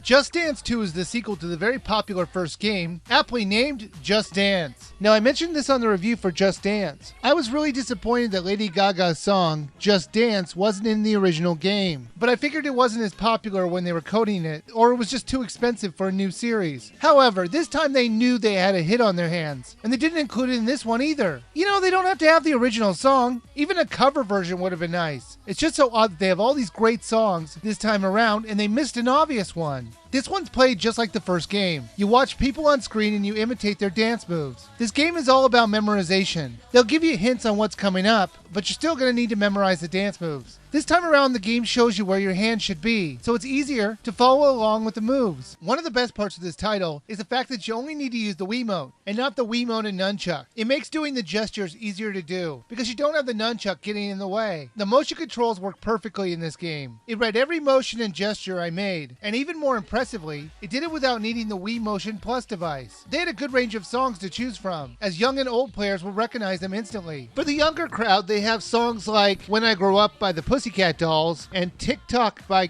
Just Dance 2 is the sequel to the very popular first game, aptly named Just Dance. Now, I mentioned this on the review for Just Dance. I was really disappointed that Lady Gaga's song, Just Dance, wasn't in the original game, but I figured it wasn't as popular when they were coding it, or it was just too expensive for a new series. However, this time they knew they had a hit on their hands, and they didn't include it in this one either. You know, they don't have to have the original song. Even a cover version would have been nice. It's just so odd that they have all these great songs this time around, and they missed an obvious one. This one's played just like the first game. You watch people on screen and you imitate their dance moves. This game is all about memorization. They'll give you hints on what's coming up, but you're still going to need to memorize the dance moves. This time around, the game shows you where your hand should be, so it's easier to follow along with the moves. One of the best parts of this title is the fact that you only need to use the Wiimote, and not the Wiimote and Nunchuck. It makes doing the gestures easier to do, because you don't have the Nunchuck getting in the way. The motion controls work perfectly in this game. It read every motion and gesture I made, and even more impressively, it did it without needing the Wii Motion Plus device. They had a good range of songs to choose from, as young and old players will recognize them instantly. For the younger crowd, they have songs like When I Grow Up by the Pussycat Dolls and TikTok by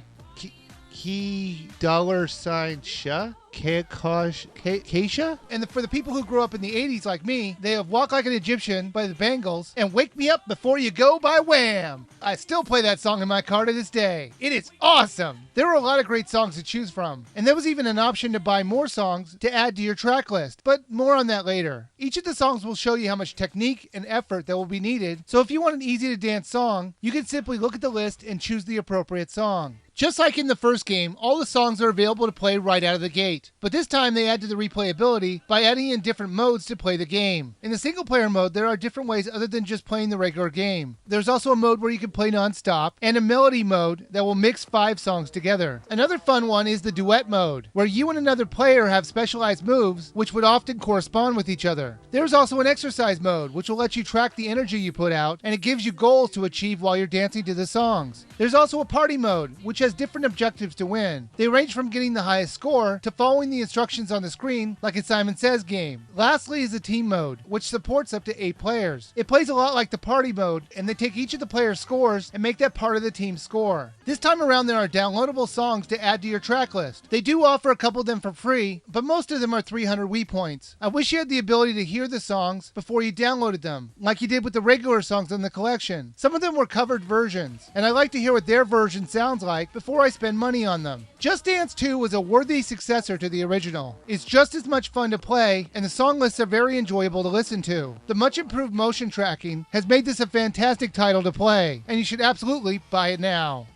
Key $sign Sha? Keisha? And for the people who grew up in the 80s like me, they have Walk Like an Egyptian by the Bangles and Wake Me Up Before You Go by Wham! I still play that song in my car to this day. It is awesome! There were a lot of great songs to choose from, and there was even an option to buy more songs to add to your track list, but more on that later. Each of the songs will show you how much technique and effort that will be needed, so if you want an easy to dance song, you can simply look at the list and choose the appropriate song. Just like in the first game, all the songs are available to play right out of the gate. But this time they add to the replayability by adding in different modes to play the game. In the single player mode, there are different ways other than just playing the regular game. There's also a mode where you can play non-stop, and a melody mode that will mix 5 songs together. Another fun one is the duet mode, where you and another player have specialized moves which would often correspond with each other. There's also an exercise mode, which will let you track the energy you put out, and it gives you goals to achieve while you're dancing to the songs. There's also a party mode, which has different objectives to win. They range from getting the highest score to following the instructions on the screen like in Simon Says game. Lastly is the team mode, which supports up to 8 players. It plays a lot like the party mode, and they take each of the players' scores and make that part of the team's score. This time around there are downloadable songs to add to your track list. They do offer a couple of them for free, but most of them are 300 Wii points. I wish you had the ability to hear the songs before you downloaded them, like you did with the regular songs in the collection. Some of them were covered versions, and I like to hear what their version sounds like before I spend money on them. Just Dance 2 was a worthy successor to the original. It's just as much fun to play, and the song lists are very enjoyable to listen to. The much improved motion tracking has made this a fantastic title to play, and you should absolutely buy it now.